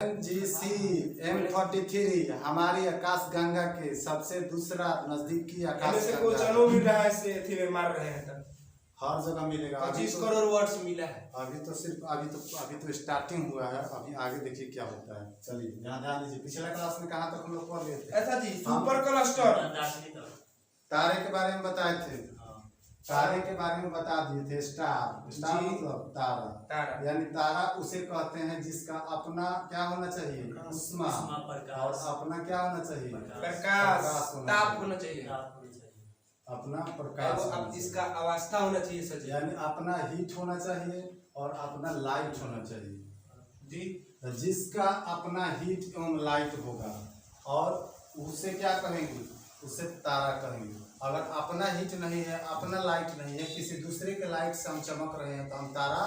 NGC M33 हमारी आकाश गंगा के सबसे दूसरा नजदीकी आकाश से गंगा क्वेश्चनों मिल रहा है से थी में मार रहे हैं तब हर जगह मिलेगा। 25 करोड़ वर्ड्स मिला है। अभी तो स्टार्टिंग हुआ है, अभी आगे देखिए क्या होता है। चलिए यहाँ ध्यान दीजिए, पिछला क्लास में कहाँ तक हम लोग पढ़ गए थे? ऐसा जी सुपर क्लस्टर तारे के बारे में बताए थे, तारे के बारे में बता दिए थे। स्टार मतलब तारा, यानी तारा उसे कहते हैं जिसका अपना क्या होना चाहिए, उष्मा, और अपना क्या होना चाहिए, प्रकाश, ताप होना चाहिए, अपना प्रकाश, अब इसका अवस्था होना चाहिए सर, यानी अपना हीट होना चाहिए और अपना लाइट होना चाहिए जी। जिसका अपना हीट एवं लाइट होगा और उसे क्या कहेंगे, उसे तारा कहेंगे। अगर अपना हीट नहीं है, अपना लाइट नहीं है, किसी दूसरे के लाइट से हम चमक रहे हैं तो हम तारा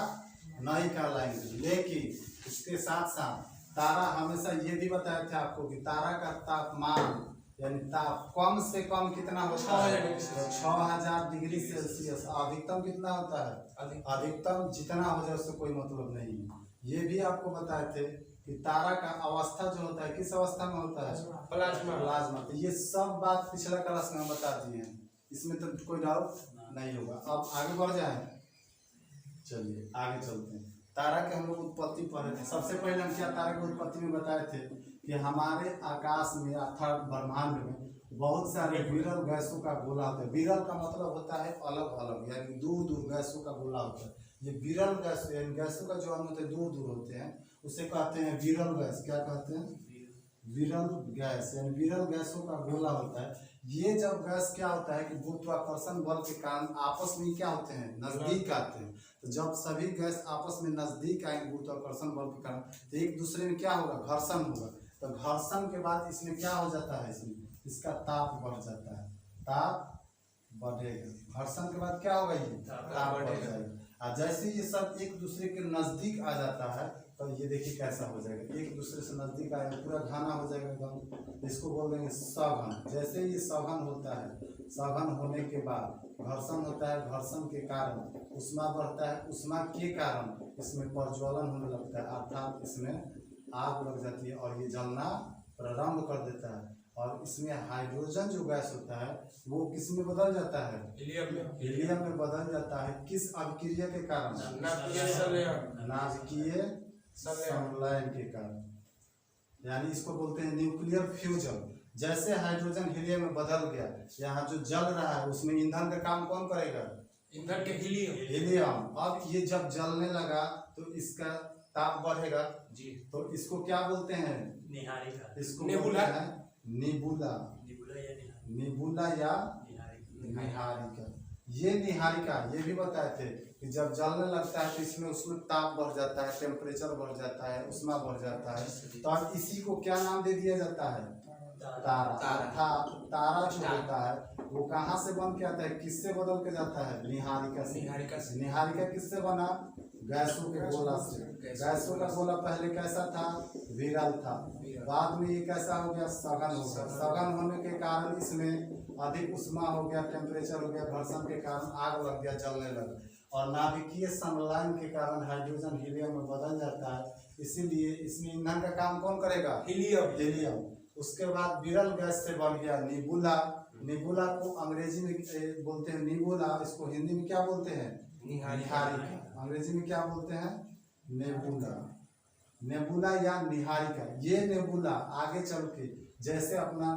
नहीं कहलाएंगे। लेकिन इसके साथ साथ तारा हमेशा ये भी बताए थे आपको कि तारा का तापमान यानी ताप कम से कम कितना होता है, 6000 डिग्री सेल्सियस। अधिकतम कितना होता है, अधिकतम जितना हो जाए उससे कोई मतलब नहीं है। ये भी आपको बताए थे कि तारा का अवस्था जो होता है किस अवस्था में होता है, प्लाज्मा। तो ये सब बात पिछला क्लास में हम बता दिए हैं, इसमें तो कोई डाउट नहीं होगा। अब आगे बढ़ जाए, चलिए आगे चलते हैं। तारा के हम लोग उत्पत्ति पढ़े थे। सबसे पहले हम क्या तारा की उत्पत्ति में बताए थे कि हमारे आकाश में अर्थात ब्रह्मांड में बहुत सारे विरल गैसों का गोला होता है। विरल का मतलब होता है अलग अलग, यानी दूर दूर गैसों का गोला होता है। ये विरल गैस यानी गैसों का जो अणु होते हैं दूर दूर होते हैं, उसे कहते हैं विरल गैस। क्या कहते हैं, विरल गैस, यानी विरल गैसों का गोला होता है। ये जब गैस क्या होता है कि गुरुत्वाकर्षण बल के कारण आपस में क्या होते हैं, नजदीक आते हैं। तो जब सभी गैस आपस में नजदीक आएंगे गुरुत्वाकर्षण बल के कारण, तो एक दूसरे में क्या होगा, घर्षण होगा। तो घर्षण के बाद इसमें क्या हो जाता है, इसमें इसका ताप बढ़ जाता है, ताप बढ़ेगा। घर्षण के बाद क्या होगा, ये ताप बढ़ जाएगा। और जैसे ये सब एक दूसरे के नजदीक आ जाता है तो ये देखिए कैसा हो जाएगा, एक दूसरे से नजदीक आएगा, पूरा घना हो जाएगा एकदम। इसको बोल देंगे सघन। जैसे ये सघन होता है, सघन होने के बाद घर्षण होता है, घर्षण के कारण उष्मा बढ़ता है, उष्मा के कारण इसमें प्रज्वलन होने लगता है, अर्थात इसमें आग लग जाती है और ये जलना प्रारंभ कर देता है। और इसमें हाइड्रोजन जो गैस होता है वो किस में बदल जाता है, हीलियम में बदल जाता है। किस अभिक्रिया के कारण, नाभिकीय संलयन के कारण, यानी इसको बोलते हैं न्यूक्लियर फ्यूजन। जैसे हाइड्रोजन हीलियम में बदल गया, यहाँ जो जल रहा है उसमें ईंधन का काम कौन करेगा, ईंधन के हीलियम। अब ये जब जलने लगा तो इसका ताप बढ़ेगा जी। तो इसको क्या बोलते हैं, निहारिका। इसको नेबुला है निबुला, निबुला या निहारिका। ये निहारिका ये भी बताए थे कि जब जलने लगता है तो इसमें उसमें ताप बढ़ जाता है, टेम्परेचर बढ़ जाता है, उष्मा बढ़ जाता है। तो अब इसी को क्या नाम दे दिया जाता है, तारा। तारा जो होता है वो कहाँ से बन के आता है, किससे बदल के जाता है, निहारिका से। निहारिका किससे बना, गैसों के गोला से। गैसों का गोला पहले कैसा था, विरल था, बाद में ये कैसा हो गया, सघन हो गया। सघन होने के कारण इसमें अधिक उष्मा हो गया, टेम्परेचर हो गया, घर्षण के कारण आग लग गया, जलने लगा। और नाभिकीय संलयन के कारण हाइड्रोजन हीलियम में बदल जाता है। इसीलिए इसमें ईंधन का काम कौन करेगा, हीलियम। उसके बाद विरल गैस से बन गया निबुला। निबुला को अंग्रेजी में बोलते हैं निबुला, इसको हिंदी में क्या बोलते हैं, निहारिका। अंग्रेजी में क्या बोलते हैं, नेबुला। नेबुला या निहारिका। ये नेबुला आगे चल के जैसे अपना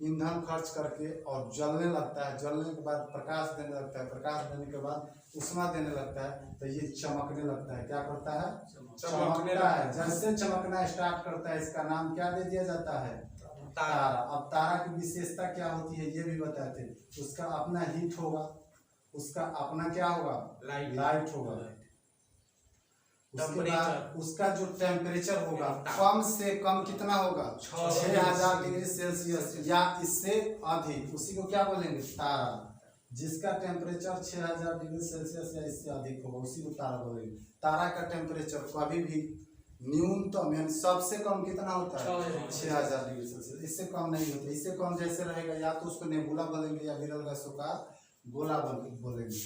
ईंधन खर्च करके और जलने लगता है, जलने के बाद प्रकाश देने लगता है, प्रकाश देने के बाद उष्मा देने लगता है, तो ये चमकने लगता है। क्या करता है, चमकता है। जैसे चमकना स्टार्ट करता है इसका नाम क्या दे दिया जाता है, तारा। अब तारा की विशेषता क्या होती है ये भी बताए थे। उसका अपना हीट होगा, उसका अपना क्या होगा, लाइट होगा। उसके बाद उसका जो टेम्परेचर होगा कम से कम कितना होगा, 6000 डिग्री सेल्सियस या इससे अधिक, उसी को क्या बोलेंगे, तारा। जिसका टेम्परेचर 6000 डिग्री सेल्सियस या इससे अधिक होगा उसी को तारा बोलेंगे। तारा का टेम्परेचर कभी भी न्यूनतम यानी सबसे कम कितना होता है, 6000 डिग्री सेल्सियस। इससे कम नहीं होता। इससे कम जैसे रहेगा या तो उसको नेबुला बोलेंगे या विरल गैसों का गोला बोलेंगे।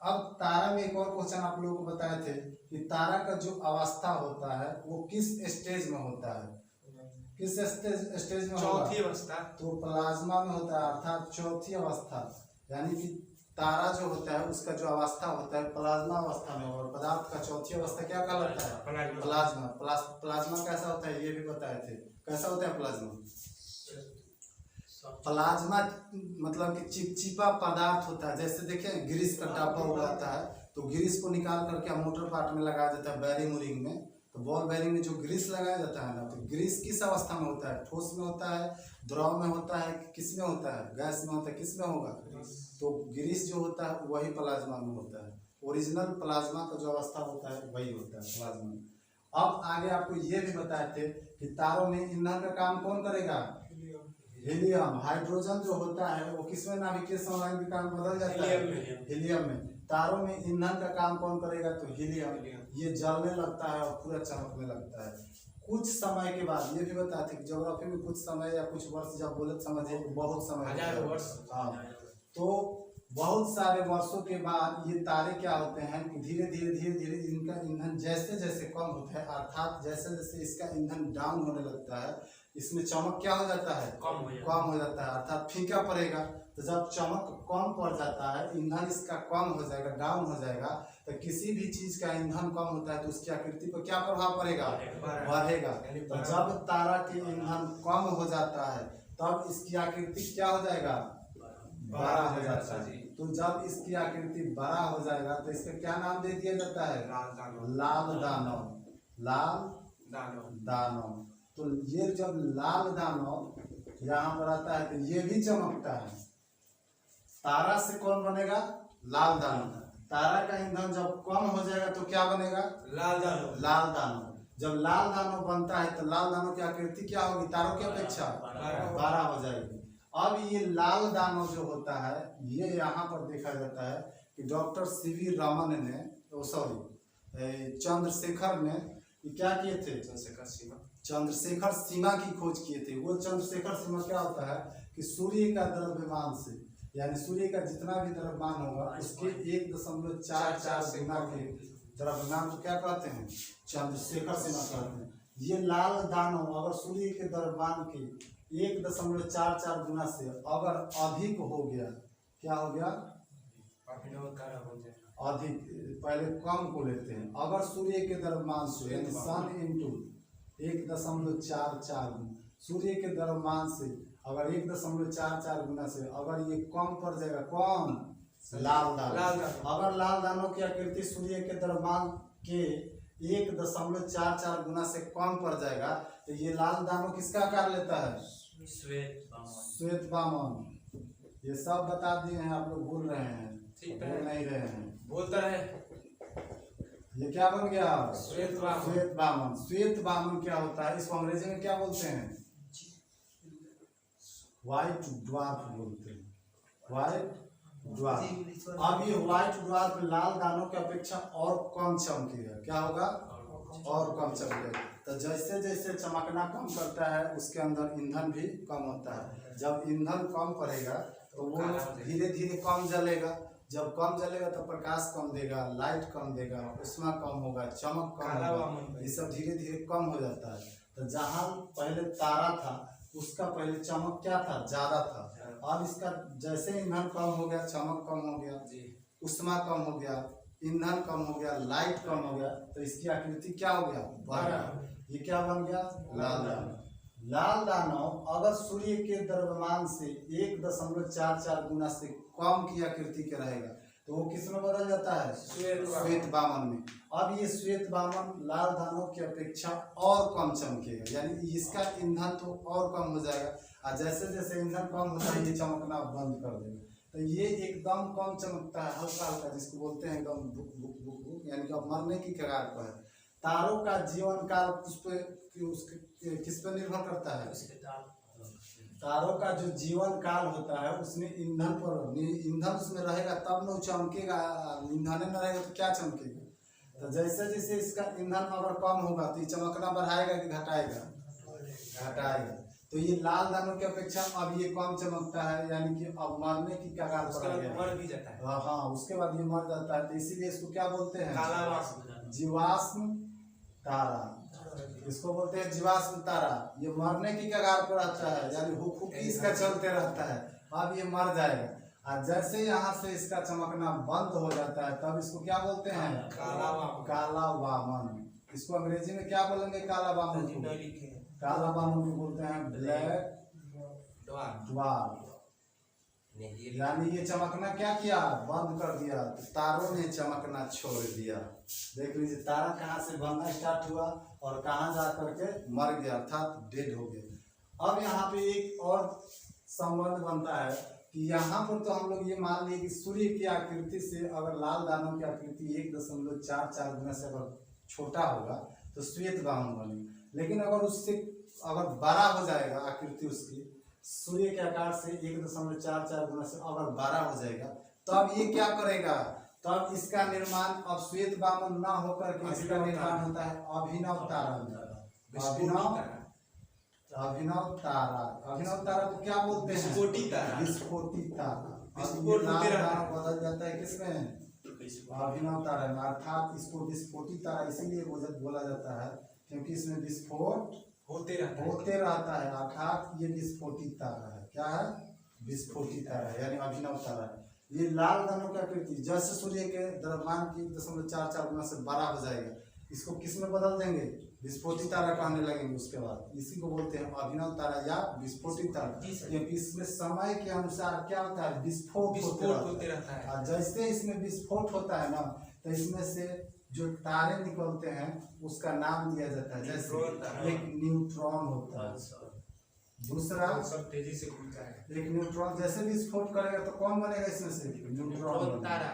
अब तारा में एक और क्वेश्चन आप लोगों को बताए थे कि तारा का जो अवस्था होता है वो किस स्टेज में होता है, किस स्टेज में होगा? चौथी अवस्था। तो प्लाज्मा में होता है, अर्थात चौथी अवस्था। यानी कि तारा जो होता है उसका जो अवस्था होता है प्लाज्मा अवस्था में, और पदार्थ का चौथी अवस्था क्या कहलाता है? प्लाज्मा। प्लाज्मा कैसा होता है ये भी बताए थे। कैसा होता है प्लाज्मा? प्लाज्मा मतलब कि चिपचिपा पदार्थ होता है। जैसे देखें ग्रीस का डब्बा हुआ आता है, तो ग्रीस को निकाल करके मोटर पार्ट में लगाया जाता है बेरिंग उरिंग में। तो बॉल बेरिंग में जो ग्रीस लगाया जाता है ना, तो ग्रीस किस अवस्था में होता है? ठोस में होता है, द्रव में होता है, किस में होता है? गैस में होता है, किस में होगा? तो ग्रीस जो होता है वही प्लाज्मा में होता है। ओरिजिनल प्लाज्मा का जो अवस्था होता है वही होता है प्लाज्मा में। अब आगे आपको ये भी बताए थे कि तारों में ईंधन का काम कौन करेगा? हीलियम। हाइड्रोजन जो होता है वो किसमें नाभिकीय संलयन के कारण बदल जाता है? हीलियम में। तारों में ईंधन का काम कौन करेगा? तो हीलियम। ये जलने लगता है और पूरा चमकने लगता है। कुछ समय के बाद ये भी बताते हैं कि ज्योग्राफी में कुछ समय या कुछ वर्ष जब बोले समझे बहुत समय, हजारों वर्ष। हाँ, तो बहुत सारे वर्षों के बाद ये तारे क्या होते हैं कि धीरे धीरे इनका ईंधन जैसे जैसे कम होता है, अर्थात जैसे जैसे इसका ईंधन डाउन होने लगता है, इसमें चमक क्या हो जाता है? कम हो जाता है, अर्थात फीका पड़ेगा। तो जब चमक कम पड़ जाता है, ईंधन इसका कम हो जाएगा, डाउन हो जाएगा, तो किसी भी चीज का ईंधन कम होता है तो उसकी आकृति पर क्या प्रभाव पड़ेगा? बढ़ेगा। तो जब तारा के ईंधन कम हो जाता है तब इसकी आकृति क्या हो जाएगा? बड़ा हो जाता है। तो जब इसकी आकृति बड़ा हो जाएगा तो इसका क्या नाम दे दिया जाता है? लाल दानव। लाल दानव। तो ये जब लाल दानव यहाँ पर आता है तो ये भी चमकता है। तारा से कौन बनेगा? लाल दानव। तारा का ईंधन जब कम हो जाएगा तो क्या बनेगा? लाल दानव। लाल दानव। जब लाल दानव बनता है तो लाल दानव की आकृति क्या होगी? तारों की अपेक्षा बड़ा हो जाएगी। अब ये लाल दानव जो होता है ये यहाँ पर देखा जाता है कि डॉक्टर सीवी रमन ने, चंद्रशेखर ने क्या किए थे? चंद्रशेखर सीमा की खोज किए थे। वो चंद्रशेखर सीमा क्या होता है कि सूर्य का द्रव्यमान से, यानी सूर्य का जितना भी द्रव्यमान होगा उसके 1.44 गुना के द्रव्यमान को क्या कहते हैं? चंद्रशेखर सीमा कहते हैं। ये लाल दानव अगर सूर्य के द्रव्यमान के 1.44 गुना से अगर अधिक हो गया, क्या हो गया? अधिक। पहले कम को लेते हैं। अगर सूर्य के द्रव्यमान से यानी सन इंटू 1.44 गुना, सूर्य के द्रव्यमान से अगर 1.44 गुना से अगर ये कम पड़ जाएगा, कौन? लाल दानव। अगर लाल दानव की आकृति सूर्य के द्रव्यमान के 1.44 गुना से कम पड़ जाएगा तो ये लाल दानव किसका आकार लेता है? श्वेत वामन। ये सब बता दिए हैं, आप लोग भूल रहे हैं, भूल नहीं रहे हैं, बोलता है। ये क्या बन गया? श्वेत वामन। श्वेत वामन। श्वेत वामन क्या होता है? इसको अंग्रेजी में क्या बोलते हैं? व्हाइट ड्वार्फ बोलते हैं। White dwarf. अब ये व्हाइट ड्वार्फ लाल दानव की अपेक्षा और कम चमकेगा। क्या होगा? और कम चमकेगा। तो जैसे जैसे चमकना कम करता है उसके अंदर ईंधन भी कम होता है। जब ईंधन कम पड़ेगा तो वो धीरे धीरे कम जलेगा। जब कम जलेगा तो प्रकाश कम देगा, लाइट कम देगा, ऊष्मा कम होगा, चमक कम होगा, ये सब धीरे धीरे कम हो जाता है। तो जहाँ पहले तारा था उसका पहले चमक क्या था? ज्यादा था। अब इसका जैसे ईंधन कम हो गया, चमक कम हो गया, ऊष्मा कम हो गया, ईंधन कम हो गया, लाइट कम हो गया, तो इसकी आकृति क्या हो गया? बड़ा। ये क्या बन गया? लाल दानव। लाल दानव अगर सूर्य के द्रव्यमान से 1.44 गुना से कम की आकृति के रहेगा तो वो किस में बदल जाता है? श्वेत वामन में। अब ये श्वेत वामन लाल दानव की अपेक्षा और कम चमकेगा, यानी इसका ईंधन तो और कम हो जाएगा, और जैसे जैसे ईंधन कम होता है ये चमकना बंद कर देगा। तो ये एकदम कम चमकता है, हल्का हल्का, जिसको बोलते हैं एकदम बुक बुक बुक बुक, यानी कि अब मरने की कगार पर है। तारों का जीवन काल किस पे निर्भर करता है? तारों का जो जीवन काल होता है उसमें ईंधन पर, ईंधन उसमें रहेगा तब न चमकेगा, ईंधन न रहेगा तो क्या चमकेगा? तो जैसे जैसे इसका ईंधन अगर कम होगा तो ये चमकना बढ़ाएगा कि घटाएगा? घटाएगा। तो ये लाल दानों की अपेक्षा अब ये कम चमकता है, यानी कि अब मरने की कगार पर उसके आ बाद गया। मर भी जाता है। हाँ, उसके बाद ये मर जाता है, तो इसीलिए इसको क्या बोलते हैं? काला वाष्प। जीवाश्म तारा। इसको बोलते हैं जीवाश्म तारा। ये मरने की कगार पर रहता है, यानी हुक्की इसका चलते रहता है, अब ये मर जाएगा। और जैसे यहाँ से इसका चमकना बंद हो जाता है तब इसको क्या बोलते हैं? काला वामन। काला वामन। इसको अंग्रेजी में क्या बोलेंगे? काला वामन को। काला वामन को बोलते हैं ब्लैक ड्वार्फ। यानी ये चमकना क्या किया? बंद कर दिया, तो तारों ने चमकना छोड़ दिया। देख लीजिए तारा कहाँ से बनना स्टार्ट हुआ और कहाँ जा करके मर गया, अर्थात डेड हो गया। अब यहाँ पे एक और संबंध बनता है कि यहाँ पर तो हम लोग ये मान लिए कि सूर्य की आकृति से अगर लाल दानों की आकृति 1.44 गुना से अगर छोटा होगा तो श्वेत वामन बनेगा। लेकिन अगर उससे अगर बड़ा हो जाएगा आकृति उसकी, सूर्य के आकार से 1.44 गुना से अगर बड़ा हो जाएगा, तब ये क्या करेगा? तब इसका निर्माण अब श्वेत वामन न होकर के इसका निर्माण होता है अभिनव तारा। अभिनव तारा। अभिनव तारा को क्या बोलते हैं? विस्फोटी तारा। विस्फोटी तारा। विस्फोट होते रहता है। बदल जाता है किसमें? अभिनव तारा में। अर्थात इसको विस्फोटी तारा इसीलिए बोला जाता है क्योंकि इसमें विस्फोट होते रहता है, अर्थात ये विस्फोटी तारा है। क्या है? विस्फोटी तारा है, यानी अभिनव तारा है। ये लाल दानों की आकृति जैसे सूर्य के द्रव्यमान की 1.44 गुना से बड़ा हो जाएगा, इसको किस में बदल देंगे? विस्फोटी तारा कहने लगेंगे। उसके बाद इसी को बोलते हैं अभिनव तारा या विस्फोटी तारा, क्योंकि इसमें समय के अनुसार क्या होता है? विस्फोट होते रहता है। और जैसे इसमें विस्फोट होता है ना, तो इसमें से जो तारे निकलते हैं उसका नाम दिया जाता है। जैसे एक न्यूट्रॉन होता है, दूसरा सब तेजी से घूमता है। एक न्यूट्रॉन जैसे विस्फोट करेगा तो कौन बनेगा इसमें से? न्यूट्रॉन तारा।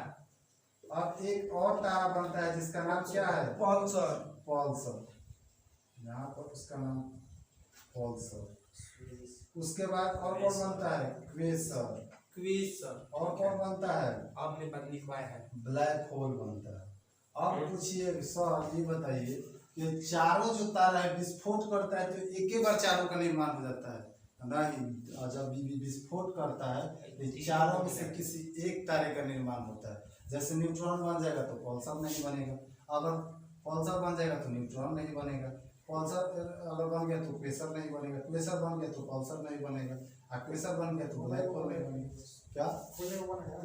अब एक और तारा बनता है जिसका नाम क्या है? पल्सर। यहाँ पर उसका नाम पल्सर। उसके बाद और कौन बनता है? क्वेसर। और कौन बनता है? आपने पता लिखवाया है। ब्लैक होल बनता है। अब पूछिए सर, ये बताइए कि चारों जो तारा है विस्फोट करता है तो एक ही बार चारों का निर्माण हो जाता है? नहीं, जब विस्फोट करता है तो चारों में से किसी एक तारे का निर्माण होता है। जैसे न्यूट्रॉन बन जाएगा तो पल्सर नहीं बनेगा, अगर पल्सर बन जाएगा तो न्यूट्रॉन नहीं बनेगा, पल्सर अगर बन गया तो क्वेसर नहीं बनेगा, क्वेसर बन गया तो पल्सर नहीं बनेगा, और क्वेसर बन गया तो ब्लैक होल नहीं बनेगा। क्या?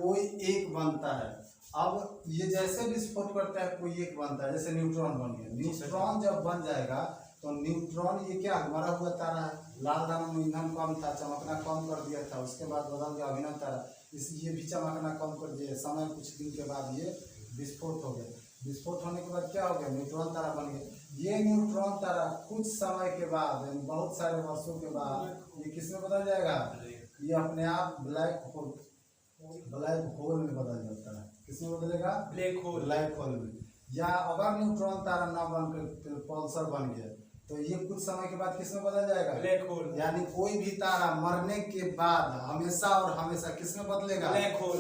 कोई एक बनता है। अब ये जैसे विस्फोट करता है कोई एक बनता है, जैसे न्यूट्रॉन बन गया। न्यूट्रॉन जब बन जाएगा तो न्यूट्रॉन ये क्या मरा हुआ तारा है, लाल दानों में ईंधन कम था, चमकना कम कर दिया था, उसके बाद बदल गया अभिनव तारा, इसलिए भी चमकना कम कर दिया। समय कुछ दिन के बाद ये विस्फोट हो गया। विस्फोट होने के बाद क्या हो गया? न्यूट्रॉन तारा बन गया। ये न्यूट्रॉन तारा कुछ समय के बाद, यानी बहुत सारे वर्षों के बाद ये किस में बदल जाएगा? ये अपने आप ब्लैक होल में बदल जाता है। किसमें बदलेगा? ब्लैक होल में। या अगर न्यूट्रॉन तारा ना बनकर पल्सर बन गया तो ये कुछ समय के बाद किसमें बदल जाएगा? Black hole. यानी कोई भी तारा मरने के बाद हमेशा और हमेशा किसमें बदलेगा? ब्लैक होल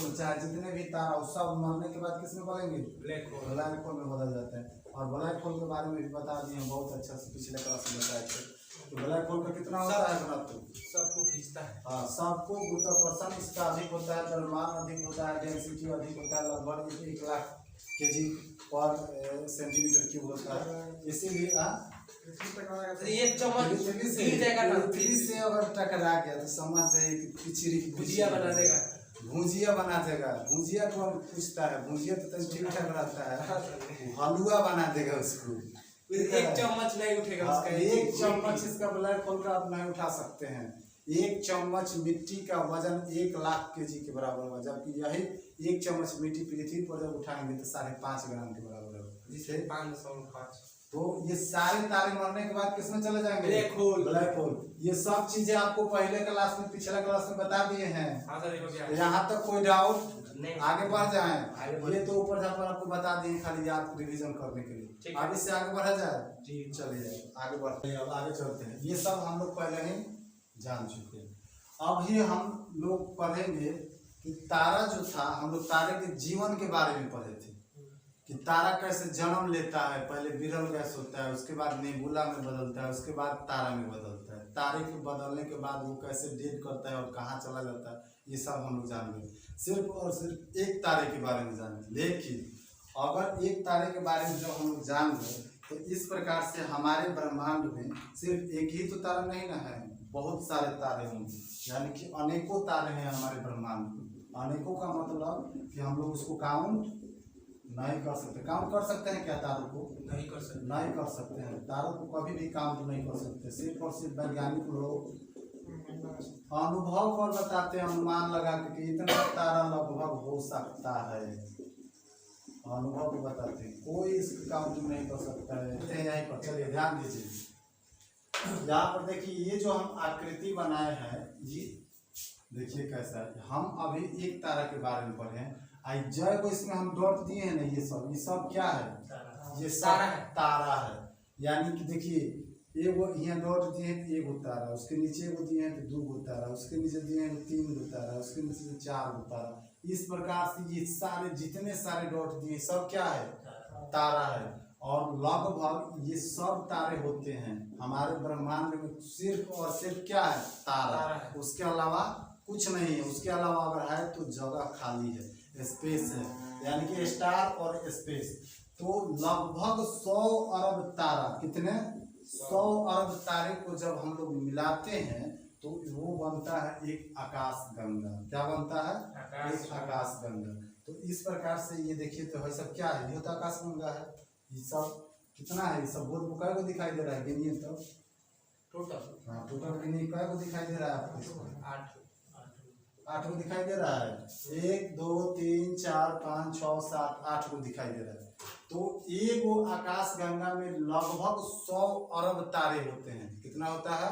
में। चाहे जितने भी तारा उस सब मरने के बाद किसमें बदलेंगे? ब्लैक होल में बदल जाते हैं। और ब्लैक होल के बारे में भी बता दिए हम बहुत अच्छा से पिछले क्लास में बताए थे। तो ब्लैक होल का कितना होता है घनत्व? सबको खींचता है। हाँ, सबको गुरुत्वाकर्षण इसका अधिक होता है, द्रव्यमान अधिक होता है, डेंसिटी अधिक होता है, लगभग 1 लाख kg पर सेंटीमीटर क्यूब होता है। इसीलिए ये चम्मच गिर जाएगा ना, पृथ्वी से अगर टकरा गया तो समझ जाइए कि खिचड़ी की भुजिया बना देगा। भुजिया बना देगा। भुजिया को हम पूछता है, भुजिया तो ठीक ठाक रहता है, हलवा बना देगा उसको। एक चम्मच नहीं उठेगा उसका। एक चम्मच इसका ब्लैक होल का आप नहीं उठा सकते हैं। एक चम्मच मिट्टी का वजन 1 लाख kg के बराबर होगा, जबकि यही एक चम्मच मिट्टी पृथ्वी पर जब उठाएंगे तो 5.5 ग्राम के बराबर होगा, जिसे 505। तो ये सारे तारे मरने के बाद किसमें चले जाएंगे? Black hole. ये सब चीजें आपको पहले क्लास में, पिछला क्लास में बता दिए हैं। यहाँ तक कोई डाउट? आगे बढ़ जाए। ये तो ऊपर जहाँ पर आपको बता दिए, खाली याद रिवीजन करने के लिए। आगे से आगे बढ़ा जाए। चलिए आगे बढ़ते हैं। अब आगे चलते हैं। ये सब हम लोग पहले ही जान चुके हैं। अभी हम लोग पढ़ेंगे कि तारा जो था, हम लोग तारे के जीवन के बारे में पढ़े थे। कि तारा कैसे जन्म लेता है। पहले विरल गैस होता है, उसके बाद नेबुला में बदलता है, उसके बाद तारा में बदलता है। तारे के बदलने के बाद वो कैसे डेट करता है और कहाँ चला जाता है, ये सब हम लोग जान गए। सिर्फ और सिर्फ एक तारे के बारे में जाने। लेकिन अगर एक तारे के बारे में जब हम लोग जान गए तो इस प्रकार से हमारे ब्रह्मांड में सिर्फ एक ही तो तारा नहीं ना है, बहुत सारे तारे होंगे, यानी कि अनेकों तारे हैं हमारे ब्रह्मांड में। अनेकों का मतलब कि हम लोग उसको काउंट नहीं कर सकते। काउंट कर सकते हैं क्या तारों को? नहीं कर सकते। नहीं कर सकते हैं। तारों को कभी भी काउंट नहीं कर सकते। सिर्फ और सिर्फ वैज्ञानिक लोग अनुभव पर बताते हैं, अनुमान लगा के कि इतना तारा लगभग हो सकता है। अनुभव को बताते हैं, कोई इसका काउंट नहीं कर सकता है। यहीं पर चलिए ध्यान दीजिए। यहाँ पर देखिए ये जो हम आकृति बनाए हैं, ये देखिए कैसा है। हम अभी एक तारा के बारे में पढ़े हैं। आई जय को इसमें हम डॉट दिए हैं ना, ये सब क्या है? ये सब तारा है। यानी कि देखिए एगो यहाँ डॉट दिए हैं तो एगो तारा, उसके नीचे एगो दिए हैं तो दो गो तारा, उसके नीचे दिए हैं तो तीन गो तारा, उसके नीचे 4 गो तारा। इस प्रकार से ये सारे जितने सारे डॉट दिए सब क्या है? तारा है। और लगभग ये सब तारे होते हैं हमारे ब्रह्मांड में। सिर्फ और सिर्फ क्या है? तारा। उसके अलावा कुछ नहीं है। उसके अलावा अगर है तो जगह खाली है, स्पेस है, यानी कि स्टार और स्पेस। तो लगभग 100 अरब तारा, कितने? 100 अरब तारे को जब हम लोग मिलाते हैं तो वो बनता है एक आकाश गंगा। क्या बनता है? एक आकाश गंगा। तो इस प्रकार से ये देखिए तो है सब क्या है? ये तो आकाश गंगा है। ये सब कितना है? ये सब बहुत बुकाय को दिखाई दे रहा है, गिनिए तो टोटल। हाँ टोटल गिनिए, काय को दिखाई दे रहा है आपको? इसको 8 को दिखाई दे रहा है। 1 2 3 4 5 6 7 8 को दिखाई दे रहा है। तो एक वो आकाश गंगा में लगभग 100 अरब तारे होते हैं। कितना होता है?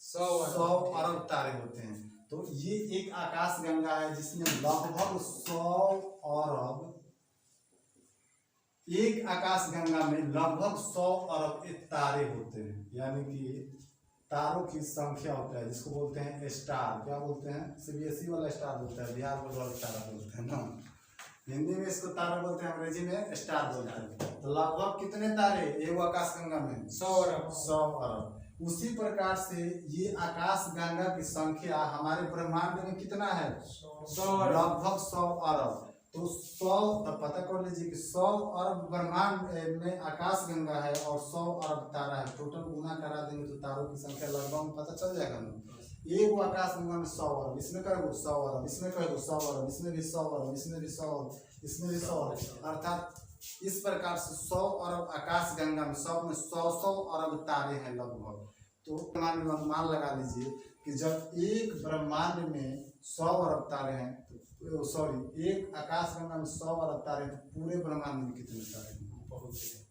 100 अरब तारे होते हैं। तो ये एक आकाश गंगा है जिसमें लगभग 100 अरब, एक आकाश गंगा में लगभग 100 अरब तारे होते हैं। यानी कि तारों की संख्या होता है, जिसको बोलते हैं स्टार। क्या बोलते हैं? सीबीएसई वाला स्टार बोलता है, बिहार बोर्ड वाला तारा बोलते हैं ना। हिंदी में इसको तारा बोलते हैं, अंग्रेजी में स्टार बोलते हैं। तो लगभग कितने तारे एक आकाश गंगा में? 100 अरब। उसी प्रकार से ये आकाश गंगा की संख्या हमारे ब्रह्मांड में कितना है? 100, लगभग 100 अरब। तो 100 तो पता कर लीजिए कि 100 अरब ब्रह्मांड में आकाश गंगा है और 100 अरब तारा है। टोटल गुना करा देंगे तो तारों की संख्या लगभग पता चल जाएगा ना। एक आकाश गंगा में 100 अरब, इसमें कहोगे 100 अरब, इसमें कहोगे 100 अरब, इसमें भी 100 अरब, इसमें भी 100 अरब, इसमें भी 100 अरब। अर्थात इस प्रकार से 100 अरब आकाश गंगा में, सब में 100 अरब तारे हैं लगभग। तो अनुमान लगा लीजिए कि जब एक ब्रह्मांड में 100 अरब तारे हैं, तो सॉरी एक आकाश गंगा में 100 अरब तारे हैं, तो पूरे ब्रह्मांड में कितने तारे हैं?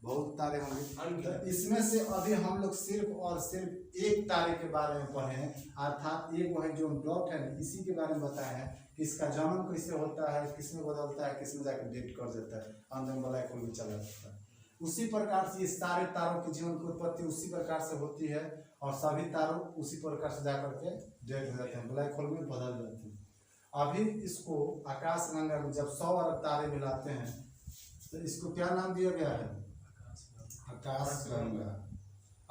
बहुत तारे होंगे। तो इसमें से अभी हम लोग सिर्फ और सिर्फ एक तारे के बारे में पढ़े हैं। अर्थात एक वो है जो डॉट है, इसी के बारे में बताया है कि इसका जन्म कैसे होता है, किसमें बदलता है, किसमें जाकर डेट कर देता है, अंदर ब्लैक होल में चला जाता है। उसी प्रकार से ये सारे तारों के जीवन की उत्पत्ति उसी प्रकार से होती है और सभी तारों उसी प्रकार से जाकर के डेट हो जाते हैं, ब्लैक होल में बदल जाते हैं। अभी इसको आकाश गंगा में जब 100 अरब तारे मिलाते हैं तो इसको क्या नाम दिया गया है? आकाश गंगा।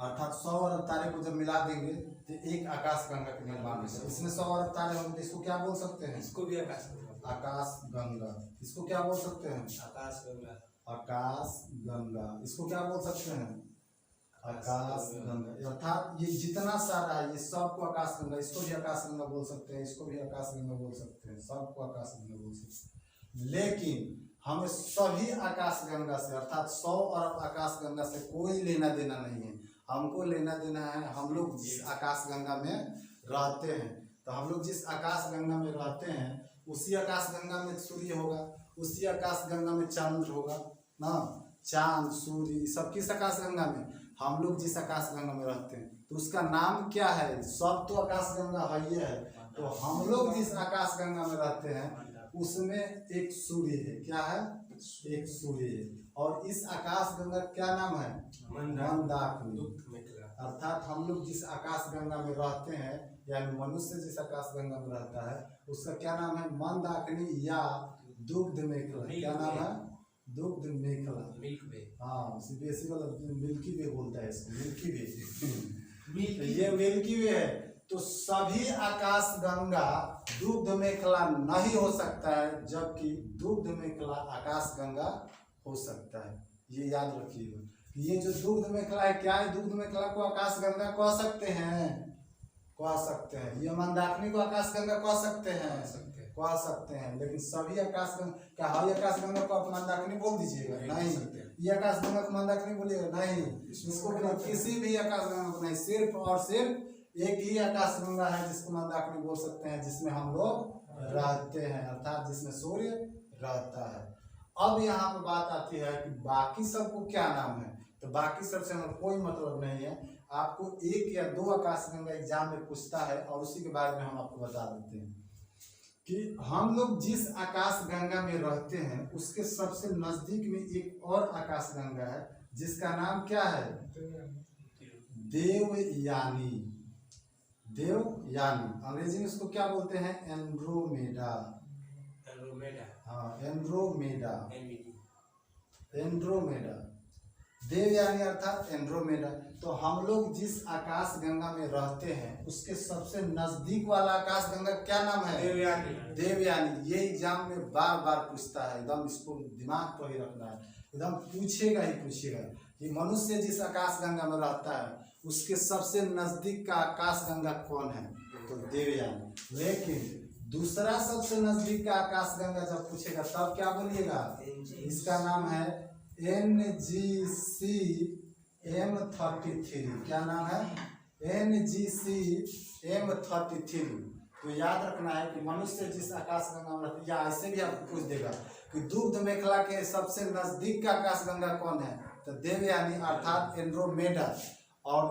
अर्थात 100 अरब तारे को जब मिला देंगे तो एक आकाश गंगा के निर्माण होगा। इसमें 100 अरब तारे होंगे तो इसको क्या बोल सकते हैं? इसको भी आकाश गंगा। इसको क्या बोल सकते हैं? आकाश गंगा। आकाश गंगा। इसको क्या बोल सकते हैं? आकाश गंगा। अर्थात ये जितना सारा है ये सबको आकाश गंगा। इसको भी आकाश गंगा बोल सकते हैं, इसको भी आकाश गंगा बोल सकते हैं, सबको आकाश गंगा बोल सकते हैं। लेकिन हमें सभी आकाश गंगा से अर्थात 100 अरब आकाश गंगा से कोई लेना देना नहीं है। हमको लेना देना है हम लोग जिस आकाश गंगा में रहते हैं। तो हम लोग जिस आकाश गंगा में रहते हैं उसी आकाश गंगा में सूर्य होगा, उसी आकाश गंगा में चंद्र होगा ना। चांद सूर्य सब किस आकाश गंगा में? हम लोग जिस आकाश गंगा में रहते हैं तो उसका नाम क्या है? सब तो आकाश गंगा है ही है। तो हम लोग जिस आकाश गंगा में रहते हैं उसमें एक सूर्य है। क्या है? एक सूर्य है। और इस आकाश गंगा क्या नाम है? मंदाकिनी। अर्थात हम लोग जिस आकाश गंगा में रहते हैं यानी मनुष्य जिस आकाश गंगा में रहता है उसका क्या नाम है? मंदाकिनी या दुग्ध मेखला। क्या नाम है? दुग्ध मेखला, मिल्क वे, हाँ सीबीएसई वाला मिल्की वे बोलता है इसको, मिल्की वे। मिल्की ये मिल्की वे है। तो सभी आकाश गंगा दुग्ध मेखला नहीं हो सकता है, जबकि दुग्ध मेखला आकाश गंगा हो सकता है। ये याद रखिएगा। ये जो दुग्ध मेखला है, क्या है? दुग्ध मेखला को आकाश गंगा कह सकते हैं, कह सकते हैं। ये मंदाकिनी को आकाश गंगा कह सकते हैं, कह सकते हैं। लेकिन सभी आकाश गंगा, क्या हर आकाश गंगा को आप मंदाकिनी बोल दीजिएगा? नहीं। ये आकाश गंगा को मंदाकिनी बोलिएगा? नहीं। इसको किसी भी आकाश गंगा को नहीं, सिर्फ और सिर्फ एक ही आकाश गंगा है जिसको मंदाकिनी बोल सकते हैं, जिसमें हम लोग रहते हैं, अर्थात जिसमें सूर्य रहता है। अब यहाँ पे बात आती है कि बाकी सबको क्या नाम है। तो बाकी सबसे हमें कोई मतलब नहीं है। आपको 1 या 2 आकाश गंगा एग्जाम में पूछता है, और उसी के बारे में हम आपको बता देते हैं कि हम लोग जिस आकाश गंगा में रहते हैं उसके सबसे नजदीक में एक और आकाश गंगा है, जिसका नाम क्या है? देवयानी। देवयानी, अंग्रेजी में इसको क्या बोलते हैं? एंड्रोमेडा। हाँ, एंड्रोमेडा, एंड्रोमेडा, देवयानी अर्थात एंड्रोमेडा। तो हम लोग जिस आकाश गंगा में रहते हैं उसके सबसे नजदीक वाला आकाश गंगा क्या नाम है? देवयानी। देवयानी। ये एग्जाम में बार बार पूछता है, एकदम इसको दिमाग पर ही रखना है, एकदम पूछेगा ही पूछेगा कि मनुष्य जिस आकाश गंगा में रहता है उसके सबसे नजदीक का आकाश गंगा कौन है? तो देवयानी। लेकिन दूसरा सबसे नजदीक का आकाश गंगा जब पूछेगा तब क्या बोलिएगा? इसका नाम है NGC M33। क्या नाम है? NGC M33। तो याद रखना है कि मनुष्य जिस आकाश गंगा में रहता है, या ऐसे भी आपको पूछ देगा कि दुग्ध मेखला के सबसे नजदीक का आकाश गंगा कौन है? तो देवयानी अर्थात एंड्रोमेडा। और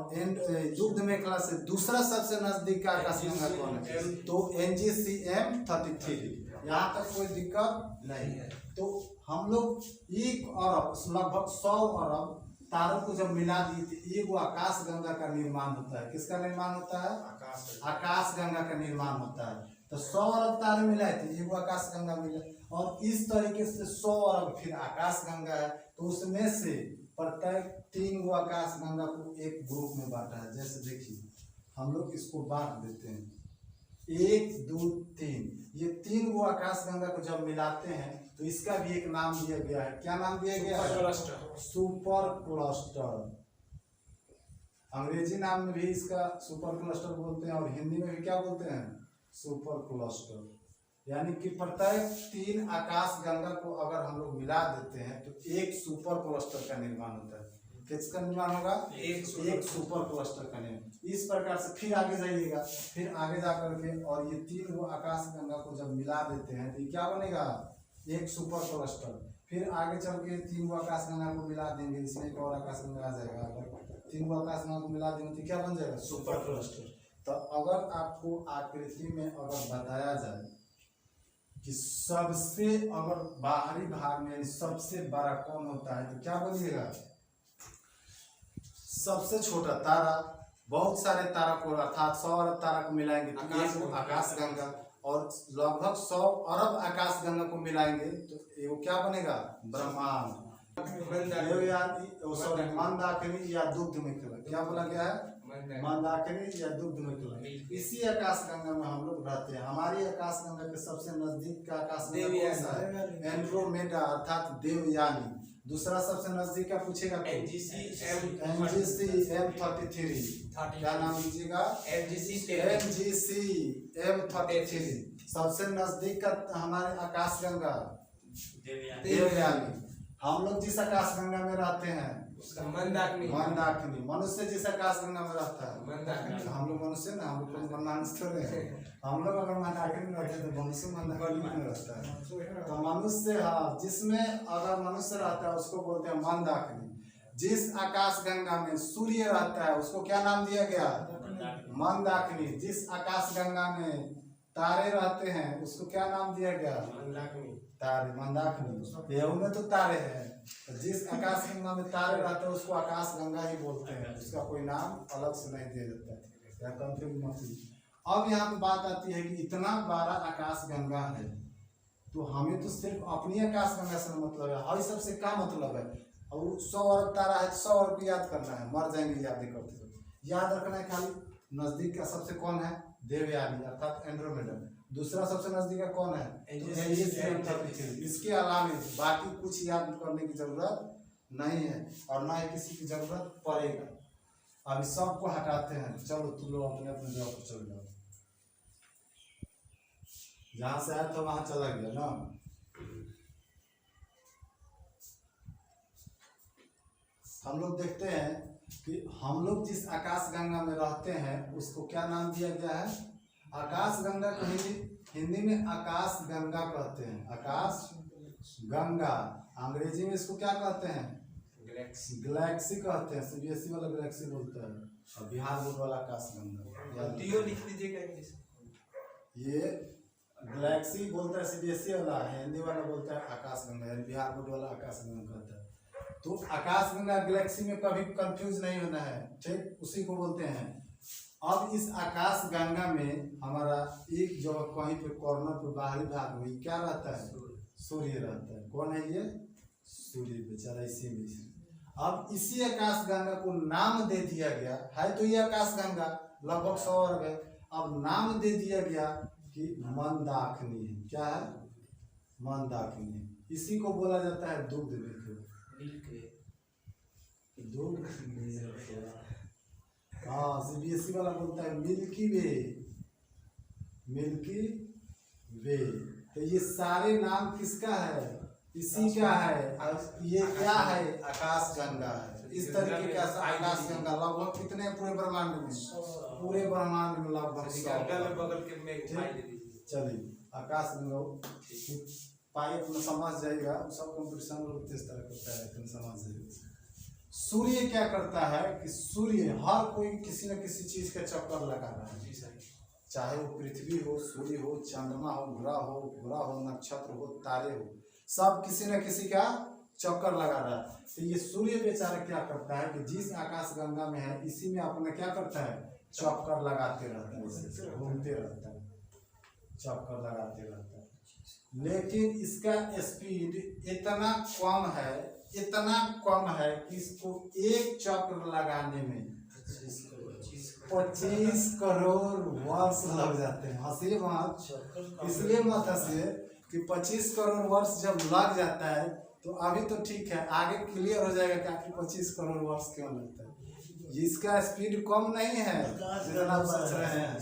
दुग्ध मेखला से दूसरा सबसे नजदीक का आकाश गंगा कौन है? तो NGC M33। यहाँ तक कोई दिक्कत नहीं है। तो हम लोग 1 अरब लगभग 100 अरब तारों को जब मिला दिए थे, एक आकाश गंगा का निर्माण होता है। किसका निर्माण होता है? आकाश गंगा का निर्माण होता है। तो 100 अरब तारे मिलाए थे, एक आकाश गंगा मिला, और इस तरीके से 100 अरब फिर आकाश गंगा है। तो उसमें से प्रत्येक 3 गो आकाश गंगा को एक ग्रुप में बांटा है। जैसे देखिए हम लोग इसको बांट देते हैं, 1 2 3। ये 3 गो आकाश गंगा को जब मिलाते हैं तो इसका भी एक नाम दिया गया है। क्या नाम दिया गया है? Super cluster. अंग्रेजी नाम में भी इसका सुपर क्लस्टर बोलते हैं, और हिंदी में भी क्या बोलते हैं? Super cluster. यानी कि प्रत्येक 3 आकाश गंगा को अगर हम लोग मिला देते हैं तो एक सुपर क्लस्टर का निर्माण होता है। किसका निर्माण होगा? एक सुपर क्लस्टर का निर्माण। इस प्रकार से फिर आगे जाइएगा, फिर आगे जाकर के, और ये 3 गो आकाश गंगा को जब मिला देते हैं तो क्या बनेगा? एक सुपर क्लस्टर। फिर आगे चल के 3 गो आकाश गंगा को मिला देंगे, इसमें एक और आकाश गंगा आ जाएगा। अगर 3 गो आकाश गंगा को मिला देंगे तो क्या बन जाएगा? Super cluster. तो अगर आपको आकृति में अगर बताया जाए कि सबसे अगर बाहरी भाग में सबसे बड़ा कौन होता है तो क्या बोलिएगा? सबसे छोटा तारा। बहुत सारे तारा को अर्थात 100 अरब तारा को मिलाएंगे तो आकाश गंगा, और लगभग 100 अरब आकाश गंगा को मिलाएंगे तो वो क्या बनेगा? ब्रह्मांड। मंदाकिनी या दुग्ध मेखला। क्या बोला गया है? मंदाकिनी या दुग्ध मेखला। इसी आकाश गंगा में हम लोग रहते हैं। हमारी आकाश गंगा के सबसे नजदीक का आकाश गंगा कौन सा है? एंड्रोमेडा अर्थात देवयानी। दूसरा सबसे नजदीक का पूछेगा NGC M33। क्या नाम लीजिएगा? NGC M33। सबसे नजदीक का हमारे आकाश गंगा देवयानी। हम लोग जिस आकाश गंगा में रहते हैं उसका मंदाकिनी। मनुष्य जिस आकाश गंगा में रहता है मंदाकिनी। हम लोग मनुष्य ना, हम लोग मनुष्य थोड़े हैं। हम लोग अगर मंदाकिनी में रहते हैं तो मनुष्य मंदाकिनी में रहता है। तो मनुष्य, हाँ, जिसमें अगर मनुष्य रहता है उसको बोलते हैं मंदाकिनी। जिस आकाश गंगा में सूर्य रहता है उसको क्या नाम दिया गया? मंदाकिनी। जिस आकाश गंगा में तारे रहते हैं उसको क्या नाम दिया गया? तारे, मंदाकिनी। ये उनमें तो तारे हैं। तो जिस आकाश गंगा में तारे रहते हैं उसको आकाश गंगा ही बोलते हैं, उसका कोई नाम अलग से नहीं दिया जाता है, या कंफ्यूज मत। अब यहाँ पे बात आती है कि इतना 12 आकाश गंगा है, तो हमें तो सिर्फ अपनी आकाशगंगा से मतलब है, हर सबसे क्या मतलब है। और 100 अरब तारा है, 100 अरब याद करना है, मर जाएंगे याद नहीं करते तो। याद रखना है खाली नजदीक का सबसे कौन है, देवयानी अर्थात एंड्रोमेडा। दूसरा सबसे नजदीक का कौन है, तो इसके अलावा बाकी कुछ याद करने की जरूरत नहीं है और ना ही किसी की जरूरत पड़ेगा। अभी सबको हटाते हैं, चलो तुम लोग अपने अपने जगह पर चल जाओ। जहां से आया था वहां चला गया ना। हम लोग देखते हैं कि हम लोग जिस आकाश गंगा में रहते हैं उसको क्या नाम दिया गया है, आकाश गंगा को हिंदी में आकाश गंगा कहते हैं। आकाश गंगा अंग्रेजी में इसको क्या कहते हैं, गैलेक्सी कहते हैं। सीबीएसई वाला गैलेक्सी बोलता है और बिहार बोर्ड वाला आकाश गंगा। लिख लीजिएगा इंग्लिश। ये गैलेक्सी बोलता है सीबीएसई वाला, हिंदी वाला बोलता है आकाश गंगा, बिहार बोर्ड वाला आकाश गंगा कहता है। तो आकाश गंगा गैलेक्सी में कभी कंफ्यूज नहीं होना है, ठीक, उसी को बोलते हैं। अब इस आकाश गंगा में हमारा एक जगह कहीं पे कॉर्नर पे बाहरी भाग में क्या रहता है, सूर्य रहता है। कौन है ये, सूर्य बेचारा इसी में। अब इसी आकाश गंगा को नाम दे दिया गया है, तो ये आकाश गंगा लगभग 100 अरब है। अब नाम दे दिया गया कि मंदाकिनी है। क्या है, मंदाकिनी। इसी को बोला जाता है दुग्ध दुग्ध। हाँ, सीबीएसई वाला बोलता है मिल्की वे, मिल्की वे। तो ये सारे नाम किसका है, इसी का है। और ये क्या है, आकाश गंगा है। इस तरीके का आकाश गंगा लगभग कितने पूरे ब्रह्मांड में, पूरे ब्रह्मांड में लगभग। चलिए आकाश गंगा पाई अपना समझ जाएगा, सब कंपटीशन इस तरह करता है, तुम समझ जाएगा। सूर्य क्या करता है कि सूर्य हर कोई किसी न किसी चीज का चक्कर लगा रहा है, चाहे वो पृथ्वी हो, सूर्य हो, चंद्रमा हो, ग्रह हो, नक्षत्र हो, तारे हो, सब किसी न किसी का चक्कर लगा रहा है। तो ये सूर्य बेचारा क्या करता है कि जिस आकाश गंगा में है इसी में अपना क्या करता है, चक्कर लगाते रहता है, घूमते रहता है, चक्कर लगाते रहता है। लेकिन इसका स्पीड इतना कम है कि इसको एक चक्र लगाने में 25 करोड़ वर्ष लग जाते हैं। हंसिए मत, इसलिए मत हंसिए कि 25 करोड़ वर्ष जब लग जाता है तो अभी तो ठीक है, आगे क्लियर हो जाएगा कि आखिर 25 करोड़ वर्ष क्यों लगता है। इसका स्पीड कम नहीं है जितना आप सोच रहे हैं।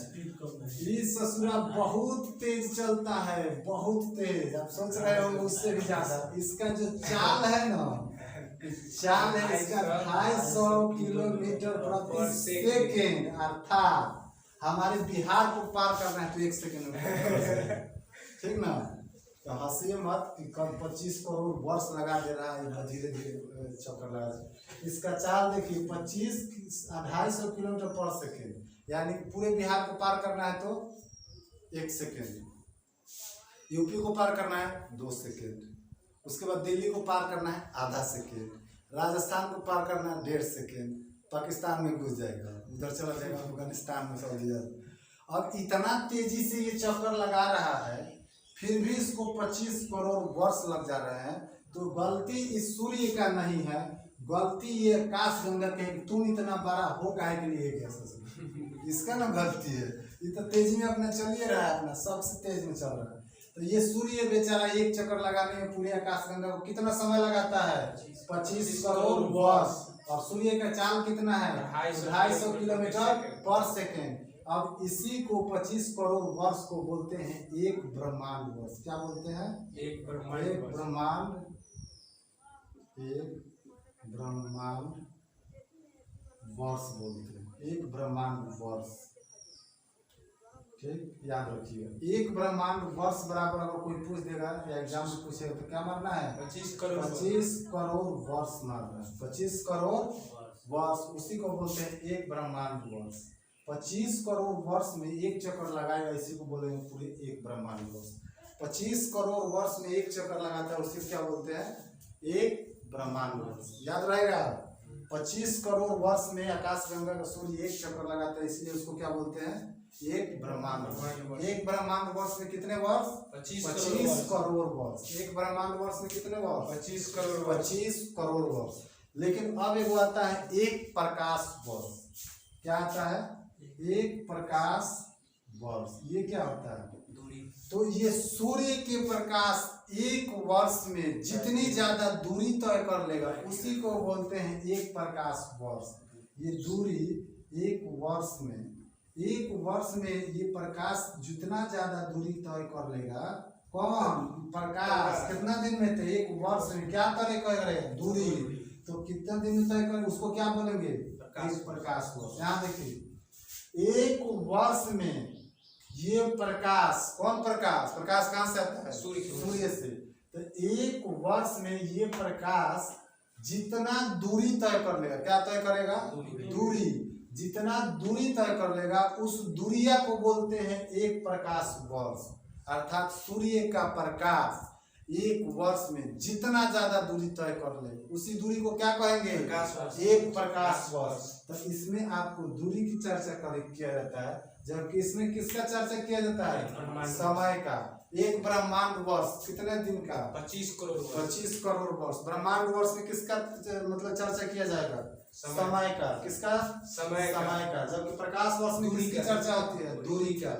ये ससुरा बहुत तेज चलता है, बहुत तेज, आप सोच रहे हो उससे भी ज्यादा। इसका जो चाल है ना, चाल है इसका 250 किलोमीटर प्रति सेकेंड, अर्थात हमारे बिहार को पार करना है तो 1 सेकेंड में, ठीक ना। तो हंसिए मत कि कब 25 करोड़ वर्ष लगा दे रहा है, धीरे धीरे चक्कर लगा। इसका चाल देखिए 250 किलोमीटर पर सेकेंड, यानी पूरे बिहार को पार करना है तो 1 सेकेंड, यूपी को पार करना है 2 सेकेंड, उसके बाद दिल्ली को पार करना है आधा सेकेंड, राजस्थान को पार करना है 1.5 सेकेंड, पाकिस्तान में घुस जाएगा, उधर चला जाएगा अफगानिस्तान में, सऊदी अरब। अब इतना तेजी से ये चक्कर लगा रहा है, फिर भी इसको 25 करोड़ वर्ष लग जा रहे हैं। तो गलती इस सूर्य का नहीं है, गलती ये आकाश गंगा के। तुम इतना बड़ा हो काहे के लिए गया, इसका ना गलती है। ये तो तेजी में अपना चलिए रहा है, अपना सबसे तेज में चल रहा है। तो ये सूर्य बेचारा एक चक्कर लगाने में पूरे आकाश गंगा को कितना समय लगाता है, 25 करोड़ वर्ष। और सूर्य का चाल कितना है, 250 किलोमीटर पर सेकेंड। अब इसी को 25 करोड़ वर्ष को बोलते हैं एक ब्रह्मांड वर्ष। क्या बोलते हैं, एक ब्रह्मांड वर्ष बोलते हैं, एक ब्रह्मांड वर्ष। ठीक, याद रखिएगा। एक ब्रह्मांड वर्ष बराबर अगर कोई पूछ देगा या एग्जाम में पूछेगा तो क्या मारना है, 25 करोड़ वर्ष मारना है। 25 करोड़ वर्ष, उसी को बोलते हैं एक ब्रह्मांड वर्ष। 25 करोड़ वर्ष में एक चक्कर लगाएगा, इसी को बोलेंगे पूरे एक ब्रह्मांड वर्ष। 25 करोड़ वर्ष में एक चक्कर लगाता है, उसी को क्या बोलते हैं, एक ब्रह्मांड वर्ष। याद रहेगा। 25 करोड़ वर्ष में आकाश गंगा का सूर्य एक चक्कर लगाता है, इसलिए उसको क्या बोलते हैं? एक ब्रह्मांड। एक ब्रह्मांड वर्ष में कितने वर्ष? 25 करोड़ वर्ष। एक ब्रह्मांड वर्ष में कितने वर्ष? 25 करोड़ 25 करोड़ वर्ष। लेकिन अब एक आता है एक प्रकाश वर्ष। क्या आता है? एक प्रकाश वर्ष। ये क्या होता है? दूरी। तो ये सूर्य के प्रकाश एक वर्ष में जितनी ज्यादा दूरी तय कर लेगा उसी को बोलते हैं एक प्रकाश वर्ष। ये दूरी एक वर्ष में ये प्रकाश जितना ज्यादा दूरी तय कर लेगा, कौन? प्रकाश। कितना दिन में? तो एक वर्ष में क्या तय करे? दूरी। तो कितना दिन में तय करे उसको क्या बोलेंगे? एक प्रकाश वर्ष। यहाँ देखिए, एक वर्ष में ये प्रकाश, कौन प्रकाश? प्रकाश कहाँ से आता है? सूर्य से। तो एक वर्ष में ये प्रकाश जितना दूरी तय कर लेगा, क्या तय करेगा? दूरी। जितना दूरी तय कर लेगा उस दूरिया को बोलते हैं एक प्रकाश वर्ष। अर्थात सूर्य का प्रकाश एक वर्ष में जितना ज्यादा दूरी तय कर ले उसी दूरी को क्या कहेंगे? एक प्रकाश वर्ष। तो इसमें आपको दूरी की चर्चा किया जाता है, जबकि इसमें किसका चर्चा किया जाता है? समय का। एक ब्रह्मांड वर्ष कितने दिन का? 25 करोड़ 25 करोड़ वर्ष। ब्रह्मांड वर्ष में किसका मतलब चर्चा किया जाएगा? समय का। किसका? समय का। जबकि प्रकाश वर्ष में किसकी चर्चा होती है? दूरी का।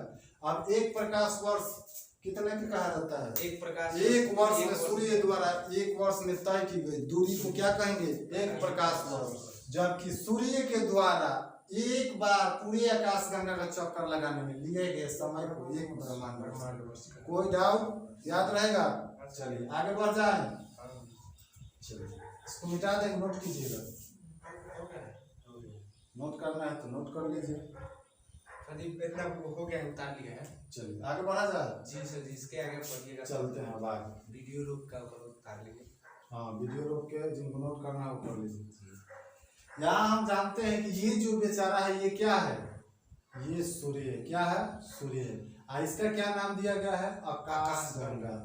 अब एक प्रकाश वर्ष कितने का कहा जाता है? एक प्रकाश एक वर्ष में सूर्य द्वारा एक वर्ष में तय की गई दूरी को क्या कहेंगे? एक प्रकाश वर्ष। जबकि सूर्य के द्वारा एक बार पूरे आकाश गंगा का चक्कर लगाने में लिए गए समय को एक ब्रह्मांड वर्ष। कोई डाउट? याद रहेगा? चलिए आगे बढ़ जाए। चलिए इसको मिटा देंगे, नोट कीजिएगा। नोट करना है तो नोट कर लीजिए। इतना हो गया, उतार लिया है। चलिए आगे बढ़ा जाए। जी सर जी, इसके आगे पढ़िएगा। चलते हैं अब आगे। वीडियो रोक कर उतार लीजिए। हाँ, वीडियो रोक के जिनको नोट करना है वो कर लीजिए। यहाँ हम जानते हैं कि ये जो बेचारा है ये क्या है? ये सूर्य है। क्या है? सूर्य है। इसका क्या नाम दिया गया है? आकाश गंगा।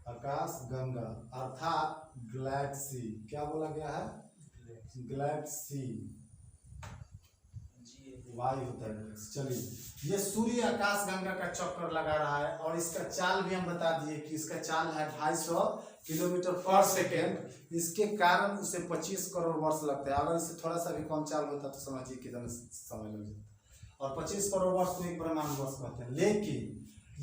आकाश गंगा अर्थात गैलेक्सी। क्या बोला गया है? गैलेक्सी। वायु होता है। चलिए, ये सूर्य आकाश गंगा का चक्कर लगा रहा है और इसका चाल भी हम बता दिए कि इसका चाल है 250 किलोमीटर पर सेकेंड। इसके कारण उसे 25 करोड़ वर्ष लगता है। अगर इससे थोड़ा सा भी कम चाल होता तो समझिए कितना समय लग जाता। और 25 करोड़ वर्ष को एक ब्रह्मांड वर्ष कहते हैं। लेकिन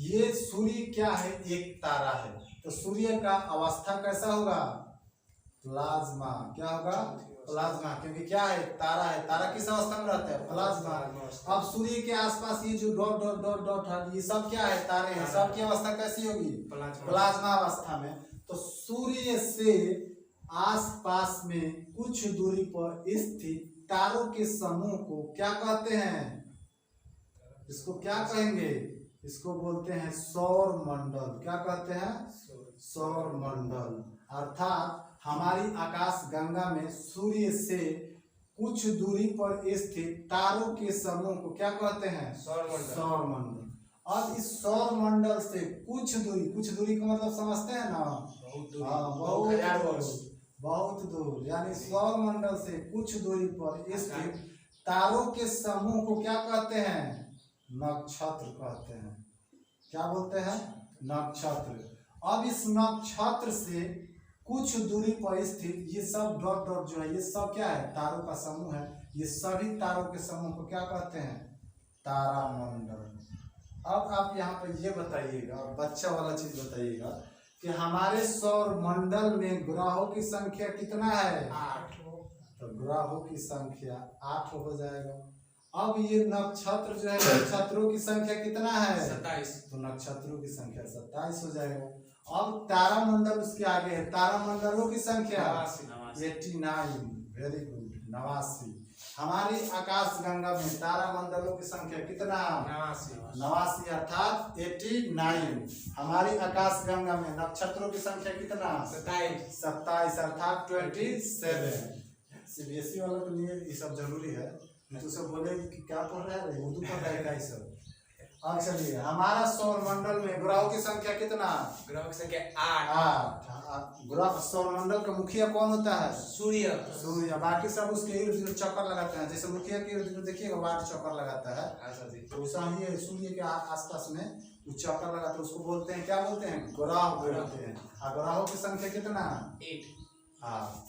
ये सूर्य क्या है? एक तारा है। तो सूर्य का अवस्था कैसा होगा? प्लाज्मा। क्या होगा? प्लाज्मा। क्योंकि क्या है? तारा है। तारा किस अवस्था में रहता है? प्लाज्मा। अब सूर्य के आसपास ये जो डॉट डॉट डॉट डॉट है ये सब क्या है? तारे हैं। सबकी अवस्था कैसी होगी? प्लाज्मा अवस्था में। तो सूर्य से आसपास में कुछ दूरी पर स्थित तारों के समूह को क्या कहते हैं? इसको क्या कहेंगे? इसको बोलते हैं सौर मंडल। क्या कहते हैं? सौर मंडल। अर्थात हमारी आकाश गंगा में सूर्य से कुछ दूरी पर स्थित तारों के समूह को क्या कहते हैं? सौर मंडल। अब इस सौर मंडल से कुछ दूरी का मतलब समझते हैं ना? बहुत दूर। यानी सौर मंडल से कुछ दूरी पर स्थित तारों के समूह को क्या कहते हैं? नक्षत्र कहते हैं। क्या बोलते हैं? नक्षत्र। अब इस नक्षत्र से कुछ दूरी पर स्थित ये सब डॉट डॉट जो है ये सब क्या है? तारों का समूह है। ये सभी तारों के समूह को क्या कहते हैं? तारामंडल। अब आप यहाँ पर ये बताइएगा, बच्चा वाला चीज बताइएगा कि हमारे सौर मंडल में ग्रहों की संख्या कितना है? 8। तो ग्रहों की संख्या 8 हो जाएगा। अब ये नक्षत्र जो है नक्षत्रों की संख्या कितना है? 27। तो नक्षत्रों की संख्या 27 हो जाएगा। अब तारामंडल उसके आगे है। तारामंडलों की संख्या 89। Very good, 89। हमारी आकाश गंगा में तारामंडलों की संख्या कितना? 89 अर्थात 89। हमारी आकाश गंगा में नक्षत्रों की संख्या कितना? 27 अर्थात 27। सीबीएसई वालों के लिए ये सब जरूरी है। तो सब बोले कि क्या पढ़ रहा है? उर्दू पढ़ रहा है क्या? ये सब अब चलिए हमारा सौर मंडल में ग्रहों की संख्या कितना? ग्रहों की संख्या 8। 8। ग्रह सौर मंडल का मुखिया कौन होता है? सूर्य। सूर्य। बाकी सब उसके इर्द गिर्द चक्कर लगाते हैं, जैसे मुखिया के इर्द गिर्द देखिएगा वाट चक्कर लगाता है, अच्छा जी। तो वैसा ही सूर्य के आसपास में वो चक्कर लगाते हैं, उसको बोलते हैं, क्या बोलते हैं? ग्रह बोलते हैं। और ग्रहों की संख्या कितना? 8। हाँ,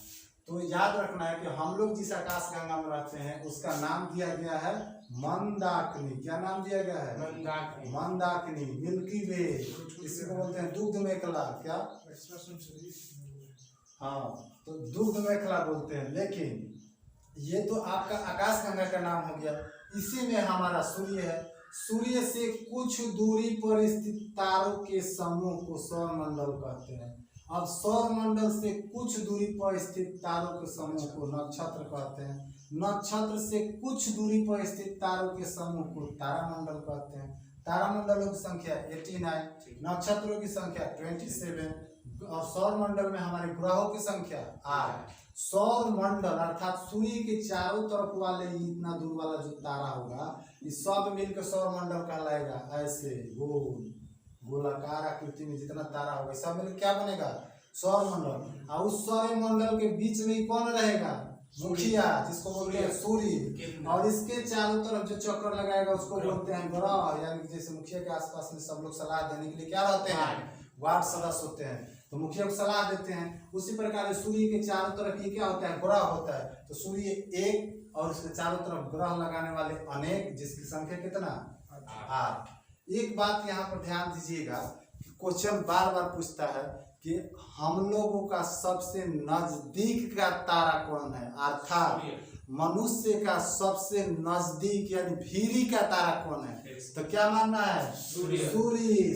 तो याद रखना है कि हम लोग जिस आकाश गंगा में रहते हैं उसका नाम दिया गया है मंदाकिनी। क्या नाम दिया गया है? मंदाकिनी। मंदाकिनी, मिल्की वे, इसी को बोलते हैं दुग्ध मेखला। क्या? हाँ, तो दुग्ध मेखला बोलते हैं। लेकिन ये तो आपका आकाश गंगा का नाम हो गया। इसी में हमारा सूर्य है। सूर्य से कुछ दूरी पर स्थित तारों के समूह को सौर मंडल कहते हैं। अब सौर मंडल से कुछ दूरी पर स्थित तारों के समूह को नक्षत्र कहते हैं। नक्षत्र से कुछ दूरी पर स्थित तारों के समूह को तारामंडल कहते हैं। तारामंडलों की संख्या 89, नक्षत्रों की संख्या 27 और सौर मंडल में हमारे ग्रहों की संख्या 8। सौर मंडल अर्थात सूर्य के चारों तरफ वाले इतना दूर वाला जो तारा होगा, ये सब मिलकर सौर मंडल कहलाएगा। ऐसे गोल गोलाकार आकृति में जितना तारा होगा सब मिलकर क्या बनेगा? सौर मंडल। और उस सौर मंडल के बीच में कौन रहेगा? मुखिया, जिसको बोलते हैं सूर्य। और इसके चारों तरफ जो चक्कर लगाएगा उसको बोलते हैं ग्रह। यानी जैसे मुखिया के आसपास में सब लोग सलाह देने के लिए क्या रहते हैं? वार्ड सदस्य होते हैं, तो मुखिया को सलाह देते हैं। उसी प्रकार सूर्य के चारों तरफ ये क्या होता है? ग्रह होता है। तो सूर्य एक और उसके चारों तरफ ग्रह लगाने वाले अनेक, जिसकी संख्या कितना? 8। एक बात यहाँ पर ध्यान दीजिएगा कि क्वेश्चन बार बार पूछता है कि हम लोगों का सबसे नजदीक का तारा कौन है, अर्थात मनुष्य का सबसे नजदीक यानी भीरी का तारा कौन है? तो क्या मानना है? सूर्य।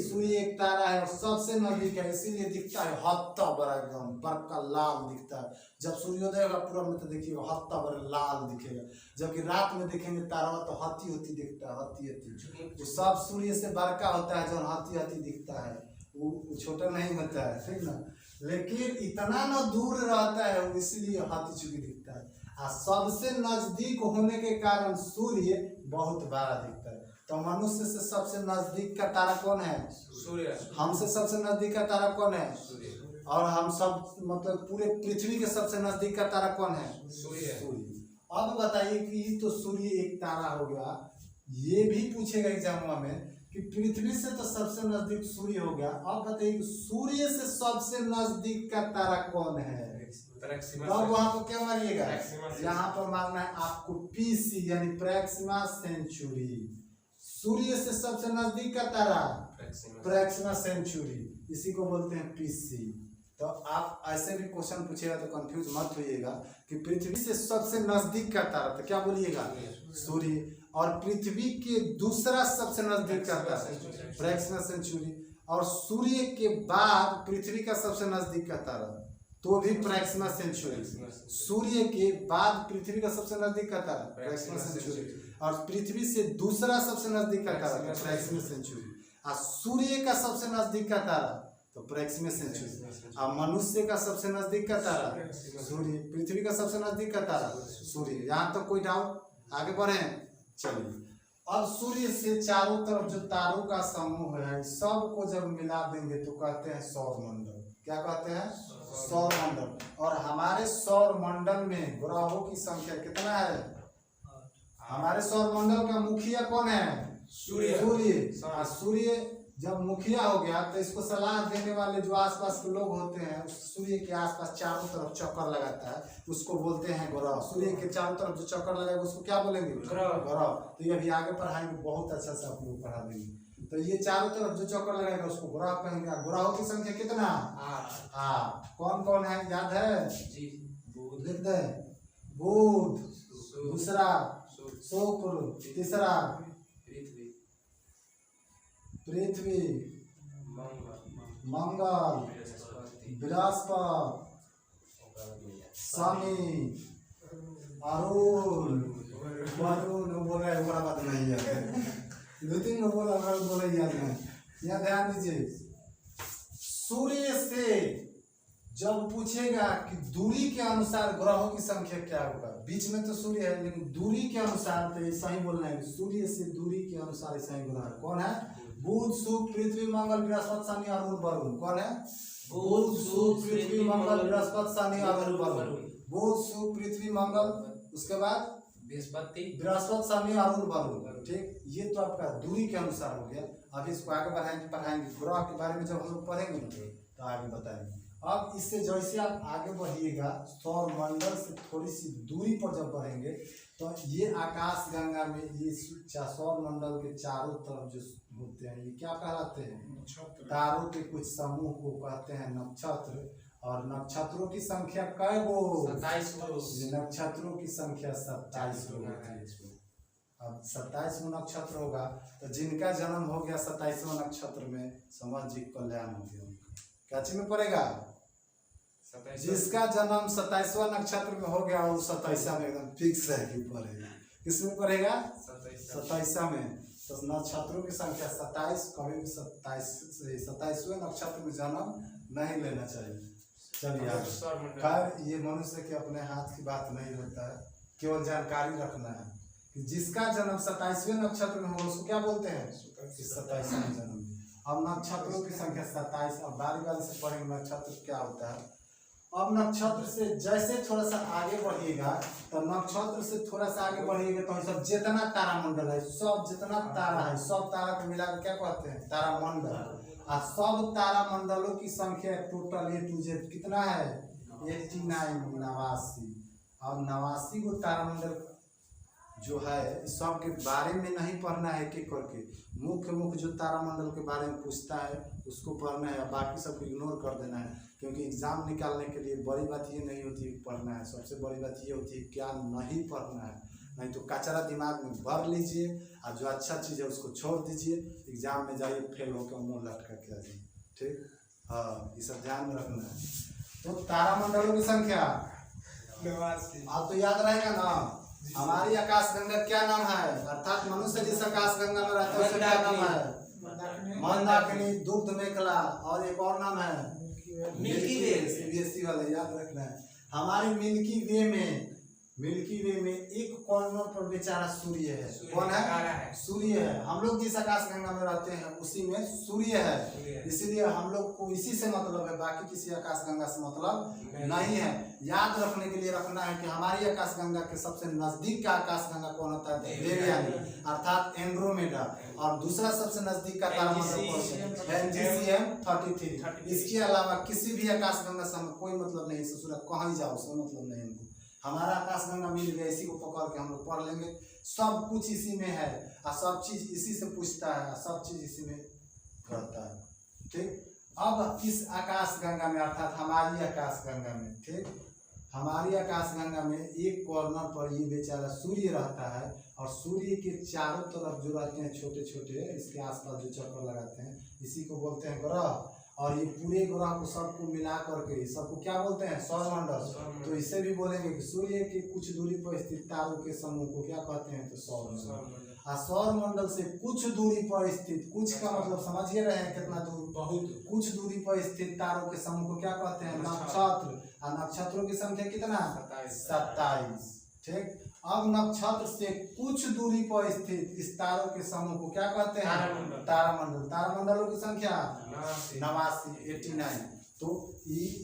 सूर्य एक तारा है और सबसे नजदीक है, इसीलिए दिखता है हत्ता बड़ा, एकदम बड़का लाल दिखता है। जब सूर्योदय होगा पूरा में तो देखिएगा हत्ता बड़ा लाल दिखेगा, जबकि रात में देखेंगे तारा तो हत्ती होती दिखता है। हत्ती जो सब सूर्य से बड़का होता है, जो हत्ती दिखता है वो छोटा नहीं होता है, ठीक ना। लेकिन इतना न दूर रहता है वो, इसलिए हाथी चुकी दिखता है। और सबसे नजदीक होने के कारण सूर्य बहुत बड़ा दिखता है। तो मनुष्य से सबसे नजदीक का तारा कौन है? सूर्य। हमसे सबसे नजदीक का तारा कौन है? सूर्य। और हम सब मतलब पूरे पृथ्वी के सबसे नजदीक का तारा कौन है? सूर्य। अब बताइए कि तो सूर्य एक तारा हो गया, ये भी पूछेगा एग्जाम में कि पृथ्वी से तो सबसे नजदीक सूर्य हो गया। अब बताइए कि सूर्य से सबसे नजदीक का तारा कौन है? अब वहां पर क्या मानिएगा? यहाँ पर मानना है आपको पीसी यानी प्रैक्सिमा सेंचुरी। सूर्य से सबसे नजदीक का तारा प्रैक्सिमा सेंचुरी, इसी को बोलते हैं पीसी। तो आप ऐसे भी क्वेश्चन पूछेगा तो कंफ्यूज मत होइएगा कि पृथ्वी से सबसे नजदीक का तारा, तो क्या बोलिएगा? सूर्य। और पृथ्वी के दूसरा सबसे नजदीक का तारा प्रैक्सिमा सेंचुरी। और सूर्य के बाद पृथ्वी का सबसे नजदीक का तारा तो भी प्रैक्सिमा सेंचुरी। सूर्य के बाद पृथ्वी का सबसे नजदीक का तारा प्रैक्सिमा सेंचुरी। और पृथ्वी से दूसरा सबसे नजदीक का तारा प्रैक्सिमा सेंचुरी। और सूर्य का सबसे नजदीक का तारा तो प्रैक्सिमा सेंचुरी। और मनुष्य का सबसे नजदीक का तारा सूर्य। पृथ्वी का सबसे नजदीक का तारा सूर्य। यहाँ तक कोई डाउट? आगे बढ़े, चलिए। अब सूर्य से चारों तरफ जो तारों का समूह है सबको जब मिला देंगे तो कहते हैं सौर मंडल। क्या कहते हैं? सौर मंडल। और हमारे सौर मंडल में ग्रहों की संख्या कितना है? हमारे सौर मंडल का मुखिया कौन है? सूर्य। सूर्य जब मुखिया हो गया तो इसको सलाह देने वाले जो आसपास के लोग होते हैं, सूर्य के आसपास चारों तरफ चक्कर लगाता है, उसको बोलते हैं ग्रह। सूर्य के चारों तरफ जो चक्कर लगाएगा उसको क्या बोलेंगे? ग्रह। तो ये अभी आगे पढ़ाएंगे, बहुत अच्छा से आप लोग पढ़ा देंगे। तो ये चारों तरफ जो चक्कर लगाएगा उसको ग्रह कहेंगे। ग्रहों की संख्या कितना? 8। कौन कौन है याद है? लिख दे। बुध, दूसरा शुक्र, तीसरा पृथ्वी, मंगल, बृहस्पति, शनि, अरुण। बोला है बड़ा बात नहीं है, 2-3 बोला याद नहीं। यहाँ ध्यान दीजिए, सूर्य से जब पूछेगा कि दूरी के अनुसार ग्रहों की संख्या क्या होगा, बीच में तो सूर्य है लेकिन दूरी के अनुसार तो ऐसा ही बोलना है, सूर्य से दूरी के अनुसार ऐसा ही ग्रह है। कौन है? बुध, शुक्र, पृथ्वी, मंगल, बृहस्पति, शनि और वरुण। कौन है? बुध, शुक्र, पृथ्वी, मंगल, बृहस्पति, शनि और वरुण। बुध, शुक्र, पृथ्वी, मंगल, उसके बाद बृहस्पति, शनि और वरुण। ठीक, ये तो आपका दूरी के अनुसार हो गया। अब इसको आगे पढ़ाएंगे ग्रह के बारे में, जब हम लोग पढ़ेंगे तो आगे बताएंगे। अब इससे जैसे आप आगे बढ़िएगा सौर मंडल से थोड़ी सी दूरी पर जब बढ़ेंगे तो ये आकाश गंगा में ये सौर मंडल के चारों तरफ जो होते हैं ये क्या कहलाते हैं? तारों के कुछ समूह को कहते हैं नक्षत्र। और नक्षत्रों की संख्या कै गो? 27 गो। नक्षत्रों की संख्या 27 गो होती है। अब 27वां नक्षत्र होगा तो जिनका जन्म हो गया 27वां नक्षत्र में समझ जी कल्याण हो गया। क्या चीज में पड़ेगा? जिसका जन्म 27वां नक्षत्र में हो गया वो 27वां में एकदम फिक्स है कि पड़ेगा। किसमें पड़ेगा? 27वां में। तो नक्षत्रों की संख्या 27, कभी भी 27वें नक्षत्र में जन्म नहीं लेना चाहिए। चलिए खैर ये मनुष्य के अपने हाथ की बात नहीं होता है, केवल जानकारी रखना है कि जिसका जन्म 27वें नक्षत्र में होगा उसको क्या बोलते हैं? 27वां जन्म। अब नक्षत्रों की संख्या 27। अब बारी से पढ़ेंगे नक्षत्र क्या होता है। अब नक्षत्र से जैसे थोड़ा सा आगे बढ़िएगा तो नक्षत्र से थोड़ा सा आगे बढ़िएगा तो सब जितना तारामंडल है, सब जितना तारा है, सब तारा को मिलाकर क्या कहते हैं? तारामंडल। और सब तारामंडलों की संख्या टोटल A to Z कितना है? 89। और 89 को तारामंडल जो है सब के बारे में नहीं पढ़ना है एक एक करके, मुख्य जो तारामंडल के बारे में पूछता है उसको पढ़ना है, बाकी सबको इग्नोर कर देना है। क्योंकि एग्जाम निकालने के लिए बड़ी बात ये नहीं होती है पढ़ना है, सबसे बड़ी बात ये होती है क्या नहीं पढ़ना है। नहीं तो कचरा दिमाग में भर लीजिए और जो अच्छा चीज़ है उसको छोड़ दीजिए, एग्जाम में जाइए फेल होकर मुँह लटका के आ जाइए। ठीक, हाँ ये सब ध्यान में रखना है। तो तारामंडलों की संख्या आप तो याद रहेगा ना। हमारी आकाश गंगा क्या नाम है? अर्थात मनुष्य जिस आकाश गंगा में रहता है उसका क्या नाम है? मंदाकिनी, दुग्ध मेखला, और एक और नाम है मिल्की वे। सीबीएसई वाले याद रखना है। हमारी मिल्की वे में एक कॉर्नर पर बेचारा सूर्य है। कौन है? सूर्य है। हम लोग जिस आकाश गंगा में रहते हैं उसी में सूर्य है, इसीलिए हम लोग को इसी से मतलब है, बाकी किसी आकाश गंगा से मतलब नहीं है। याद रखने के लिए रखना है कि हमारी आकाश गंगा के सबसे नजदीक का आकाश गंगा कौन होता है? देवयानी अर्थात एंड्रोमेडा। और दूसरा सबसे नजदीक का तारामंडल NGCM 33। इसके अलावा किसी भी आकाश गंगा से हमें कोई मतलब नहीं, ससुरा कहीं जाओ उसमें मतलब नहीं हमको। हमारा आकाश गंगा मिल गया, इसी को पकड़ के हम लोग पढ़ लेंगे। सब कुछ इसी में है और सब चीज इसी से पूछता है, सब चीज इसी में रहता है। ठीक, अब इस आकाश गंगा में अर्थात हमारी आकाश गंगा में, ठीक, हमारी आकाश गंगा में एक कॉर्नर पर ये बेचारा सूर्य रहता है और सूर्य के चारों तरफ जो रहते हैं छोटे छोटे, इसके आसपास जो चक्कर लगाते हैं इसी को बोलते हैं ग्रह। और ये पूरे ग्रह को सबको मिला करके सबको क्या बोलते हैं? सौरमंडल। तो इसे भी बोलेंगे कि सूर्य की कुछ दूरी पर स्थित तारों के समूह को क्या कहते हैं? तो सौरमंडल। और सौरमंडल से कुछ दूरी पर स्थित, कुछ का मतलब समझिए रहे हैं कितना दूर? बहुत। कुछ दूरी पर स्थित तारों के समूह को क्या कहते हैं? नक्षत्र। और नक्षत्रों की संख्या कितना? 27। ठीक, अब नक्षत्र से कुछ दूरी पर स्थित इस तारों के समूह को क्या कहते हैं? तारामंडल। तारामंडलों की संख्या 89। तो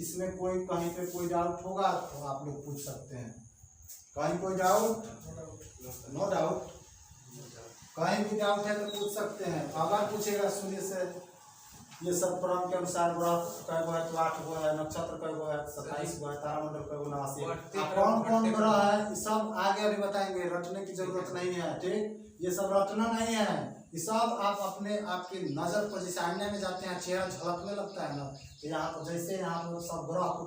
इसमें कोई कहीं पे कोई डाउट होगा तो आप लोग पूछ सकते हैं। कहीं कोई डाउट? No doubt. कहीं भी डाउट है तो पूछ सकते हैं। अगर पूछेगा सूर्य से ये सब क्रम के अनुसार ग्रह कै गो है तो 8 गो है, नक्षत्र कै गो है 27 गो है, तारामंडल कै गो 89। कौन कौन ग्रह है सब आगे अभी बताएंगे, रटने की जरूरत नहीं है। ठीक, ये सब रटना नहीं है, ये सब आप अपने आपके नजर पर जैसे आईने में जाते हैं चेहरा झलकने लगता है ना, तो यहाँ पर जैसे यहाँ पर सब ग्रह को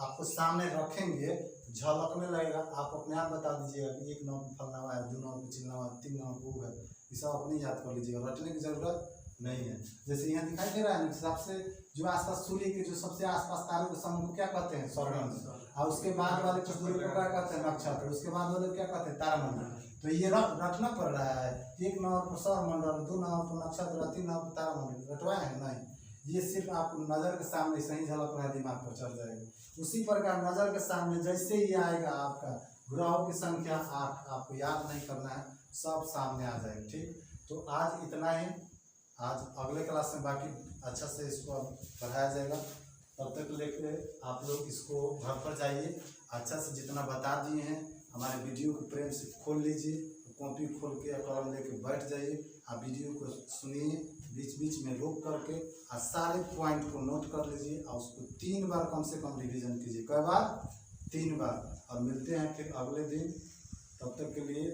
आपको सामने रखेंगे झलकने लगेगा। आप अपने आप बता दीजिएगा कि 1 नंबर फलना है, 2 नंबर चिन्ह है, 3 नंबर वो है, ये सब अपनी याद कर लीजिएगा, रटने की जरूरत नहीं है। जैसे यहाँ दिखाई दे रहा है हिसाब से जो आसपास सूर्य के जो सबसे आसपास तारों के समूह को क्या कहते हैं? सौरमंडल। और उसके बाद वाले कुछ दूरी को क्या कहते हैं? नक्षत्र। उसके बाद वाले क्या कहते हैं? तारामंडल। तो ये रटना पड़ रहा है। 1 नंबर पर सौरमंडल, 2 नंबर पर नक्षत्र, 3 नंबर पर तारामंडल। रटवाए हैं नहीं? ये सिर्फ आपको नज़र के सामने सही झलक रहा है, दिमाग पर चढ़ जाएगा। उसी प्रकार नज़र के सामने जैसे ही आएगा आपका ग्रहों की संख्या 8, आपको याद नहीं करना है, सब सामने आ जाएगा। ठीक, तो आज इतना ही। आज अगले क्लास में बाकी अच्छा से इसको अब पढ़ाया जाएगा। तब तक लेके आप लोग इसको घर पर जाइए, अच्छा से जितना बता दिए हैं हमारे वीडियो को प्रेम से खोल लीजिए, कॉपी खोल के कलम लेके बैठ जाइए। आप वीडियो को सुनिए, बीच बीच में रोक करके और सारे पॉइंट को नोट कर लीजिए और उसको 3 बार कम से कम रिवीजन कीजिए। कई बार? 3 बार। और मिलते हैं फिर अगले दिन, तब तक के लिए